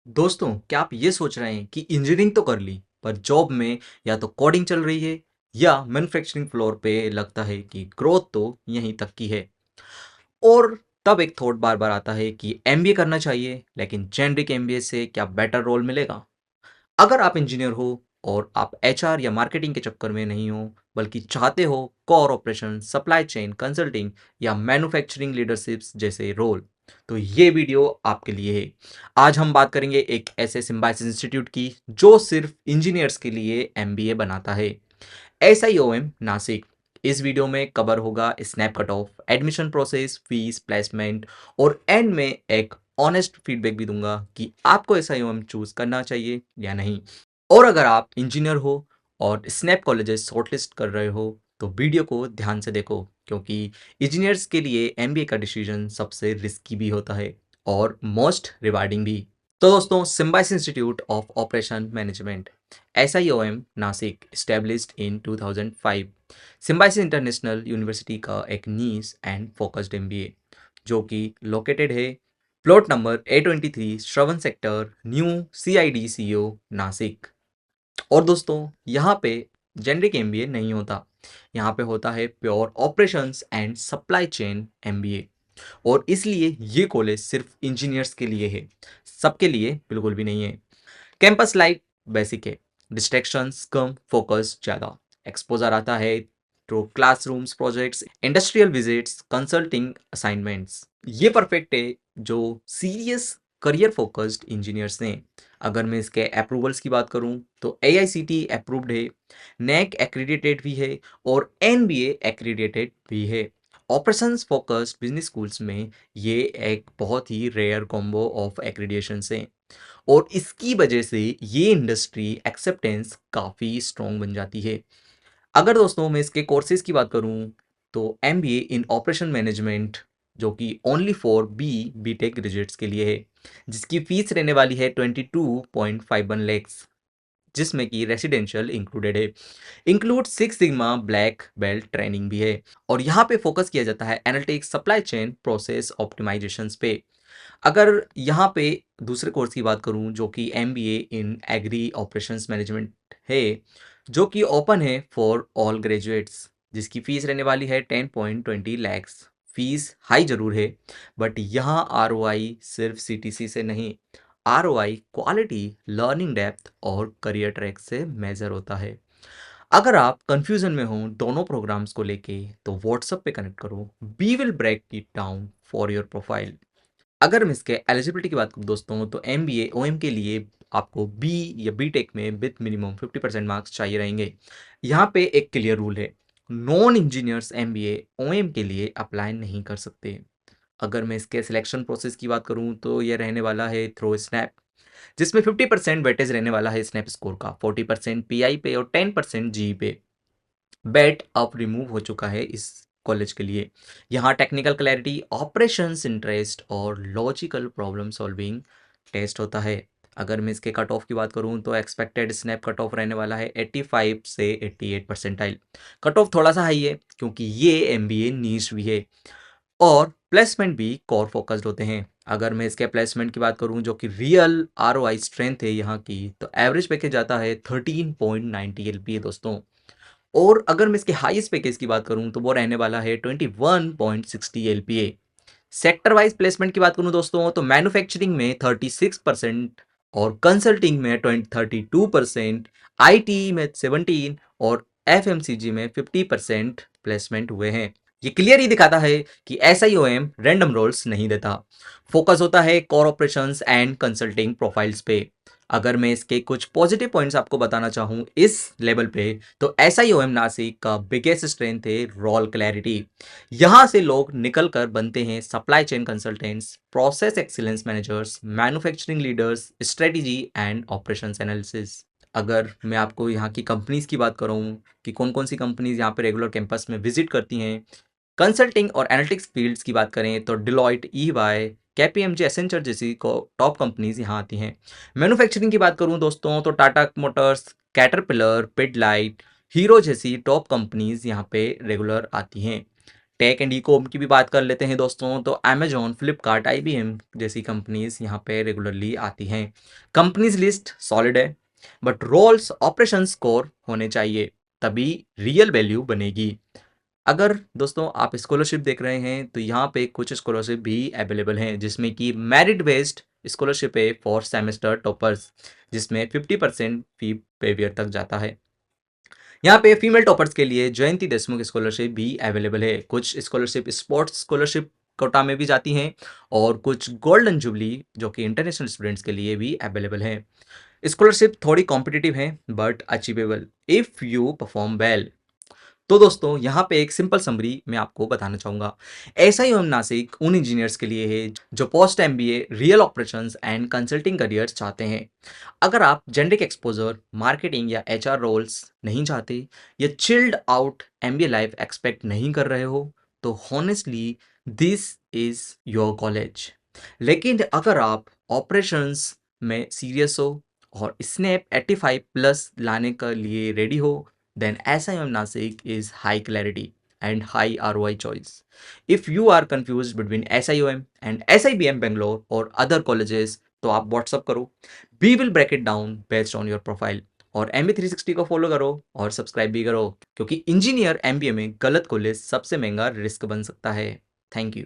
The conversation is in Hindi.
दोस्तों, क्या आप ये सोच रहे हैं कि इंजीनियरिंग तो कर ली, पर जॉब में या तो कोडिंग चल रही है या मैन्युफैक्चरिंग फ्लोर पे लगता है कि ग्रोथ तो यहीं तक की है। और तब एक थॉट बार-बार आता है कि एमबीए करना चाहिए, लेकिन जेनेरिक एमबीए से क्या बेटर रोल मिलेगा? अगर आप इंजीनियर हो और आप एचआर या मार्केटिंग के चक्कर में नहीं हो, बल्कि चाहते हो core operation, supply chain, consulting या मैन्युफैक्चरिंग लीडरशिप्स जैसे रोल, तो ये वीडियो आपके लिए है। आज हम बात करेंगे एक ऐसे सिम्बायोसिस इंस्टीट्यूट की जो सिर्फ इंजीनियर्स के लिए एमबीए बनाता है, एसआईओएम नासिक। इस वीडियो में कवर होगा snap cut off, admission process, fees, placement और एंड में एक ऑनेस्ट फीडबैक भी दूंगा कि आपको एसआईओएम चूज करना चाहिए या नहीं। और अगर आप इंजीनियर हो और स्नैप कॉलेजेस शॉर्टलिस्ट कर रहे हो, तो वीडियो को ध्यान से देखो, क्योंकि इंजीनियर्स के लिए एमबीए का डिसीजन सबसे रिस्की भी होता है और मोस्ट रिवार्डिंग भी। तो दोस्तों, Symbiosis Institute of Operation Management, SIOM Nashik, established in 2005, Symbiosis International University का एक नीश एंड फोकस्ड एमबीए जो कि लोकेटेड है प्लॉट नंबर A23, श्रवण सेक्टर, न्यू CIDCO नासिक। और दोस्तों, यहाँ पे जेनरिक एमबीए नहीं होता, यहाँ पे होता है pure operations and supply chain MBA. और इसलिए ये कॉलेज सिर्फ इंजीनियर्स के लिए है, सबके लिए बिल्कुल भी नहीं है। कैंपस लाइफ बेसिक है, डिस्ट्रैक्शंस कम, फोकस ज़्यादा, एक्सपोजर आता है तो classrooms, projects, industrial visits, consulting assignments. ये परफेक्ट है जो सीरियस करियर फोकस्ड इंजीनियर्स हैं। अगर मैं इसके अप्रूवल्स की बात करूं तो AICTE अप्रूव्ड है, NAAC एक्रीडिटेड भी है और NBA एक्रीडिटेड भी है। ऑपरेशंस फोकस्ड बिजनेस स्कूल्स में ये एक बहुत ही रेयर कॉम्बो ऑफ एक्रीडिएशंस हैं और इसकी वजह से ये इंडस्ट्री एक्सेप्टेंस काफ़ी स्ट्रॉन्ग बन जाती है। अगर दोस्तों मैं इसके कोर्सेज की बात करूं तो MBA इन ऑपरेशन मैनेजमेंट, जो कि ओनली फॉर बीटेक ग्रेजुएट्स के लिए है, जिसकी फीस रहने वाली है 22.51 लैक्स, जिसमें कि रेसिडेंशियल इंक्लूडेड है। Include six sigma black belt training भी है। और यहाँ पे फोकस किया जाता है analytics, supply chain, process optimisations पे। अगर यहाँ पे दूसरे कोर्स की बात करूँ जो कि MBA इन एग्री ऑपरेशंस मैनेजमेंट है, जो कि ओपन है फॉर ऑल ग्रेजुएट्स, जिसकी फीस रहने वाली है 10.20 लैक्स। फीस हाई जरूर है, बट यहाँ ROI सिर्फ CTC से नहीं, ROI क्वालिटी, लर्निंग डेप्थ और करियर ट्रैक से मेजर होता है। अगर आप कंफ्यूजन में हो दोनों प्रोग्राम्स को लेके, तो व्हाट्सएप पे कनेक्ट करो, we will break it down for your profile. अगर मैं इसके एलिजिबिलिटी की बात करूँ दोस्तों, तो MBA OM के लिए आपको बी या बीटेक में विथ मिनिमम 50% मार्क्स चाहिए रहेंगे। यहाँ पे एक क्लियर रूल है, नॉन इंजीनियर्स MBA OM के लिए अप्लाई नहीं कर सकते। अगर मैं इसके सिलेक्शन प्रोसेस की बात करूँ तो ये रहने वाला है थ्रो स्नैप, जिसमें 50% वेटेज रहने वाला है स्नैप स्कोर का, 40% PI पे और 10% GE पे। बेट अब रिमूव हो चुका है इस कॉलेज के लिए। यहाँ टेक्निकल क्लैरिटी, ऑपरेशंस इंटरेस्ट और लॉजिकल प्रॉब्लम सॉल्विंग टेस्ट होता है। अगर मैं इसके कट ऑफ की बात करूँ तो एक्सपेक्टेड स्नैप कट ऑफ रहने वाला है 85 से 88 परसेंटाइल। कट ऑफ थोड़ा सा हाई है क्योंकि ये MBA नीश भी है और प्लेसमेंट भी कोर फोकस्ड होते हैं। अगर मैं इसके प्लेसमेंट की बात करूं जो कि रियल ROI स्ट्रेंथ है यहाँ की, तो एवरेज पैकेज आता है 13.90 LPA दोस्तों। और अगर मैं इसके हाईएस्ट पैकेज की बात करूं तो वो रहने वाला है 21.60 LPA। सेक्टर वाइज प्लेसमेंट की बात करूं दोस्तों, तो मैन्युफैक्चरिंग में 36% और कंसल्टिंग में 32%, IT में 17 और FMCG में 50% प्लेसमेंट हुए हैं। ये क्लियर ही दिखाता है कि SIOM रैंडम रोल्स नहीं देता, फोकस होता है core operations and consulting profiles पे। अगर मैं इसके कुछ पॉजिटिव पॉइंट्स आपको बताना चाहूँ इस लेवल पे, तो SIOM नासिक का बिगेस्ट स्ट्रेंथ है रोल क्लैरिटी। यहाँ से लोग निकल कर बनते हैं supply chain consultants, process excellence managers, manufacturing leaders, strategy and operations analysis. अगर मैं आपको यहाँ की कंपनीज की बात करूँ कि कौन कौन सी कंपनीज यहाँ पे रेगुलर कैंपस में विजिट करती हैं, कंसल्टिंग और एनालिटिक्स फील्ड्स की बात करें तो डिलॉयट, EY, KPMG, एसेंचर जैसी को टॉप कंपनीज यहाँ आती हैं। मैन्युफैक्चरिंग की बात करूँ दोस्तों तो Tata Motors, caterpillar, Pidilite, hero जैसी टॉप कंपनीज यहाँ पे रेगुलर आती हैं। टेक एंड ई कॉम की भी बात कर लेते हैं दोस्तों, तो अमेजॉन, फ्लिपकार्ट, आईबीएम जैसी कंपनीज यहाँ पे रेगुलरली आती हैं। कंपनीज लिस्ट सॉलिड है, बट रोल्स ऑपरेशन स्कोर होने चाहिए, तभी रियल वैल्यू बनेगी। अगर दोस्तों आप स्कॉलरशिप देख रहे हैं तो यहाँ पे कुछ स्कॉलरशिप भी अवेलेबल हैं, जिसमें कि मेरिट बेस्ड स्कॉलरशिप है फॉर सेमेस्टर टॉपर्स, जिसमें 50% फी पेवियर तक जाता है। यहाँ पे फीमेल टॉपर्स के लिए जयंती देशमुख स्कॉलरशिप भी अवेलेबल है। कुछ स्कॉलरशिप स्पोर्ट्स स्कॉलरशिप कोटा में भी जाती हैं, और कुछ गोल्डन जुबली जो कि इंटरनेशनल स्टूडेंट्स के लिए भी अवेलेबल है। स्कॉलरशिप थोड़ी कॉम्पिटिटिव है but achievable if you perform well. तो दोस्तों यहाँ पे एक सिंपल समरी मैं आपको बताना चाहूँगा। एसआईएम नासिक उन इंजीनियर्स के लिए है जो post MBA real operations and consulting careers चाहते हैं। अगर आप जेनरिक एक्सपोजर, मार्केटिंग या एचआर रोल्स नहीं चाहते, या chilled out MBA life expect नहीं कर रहे हो, तो honestly this is your college. लेकिन अगर आप ऑपरेशंस में सीरियस हो और स्नैप 85 प्लस लाने के लिए रेडी हो, then SIM Nasik is high clarity and high ROI choice. If you are confused between SIOM and SIBM Bangalore or other colleges, तो आप व्हाट्सअप करो, we will break it down based on your profile. और MB360 को फॉलो करो और सब्सक्राइब भी करो, क्योंकि इंजीनियर MBA में गलत कॉलेज सबसे महंगा रिस्क बन सकता है। Thank you.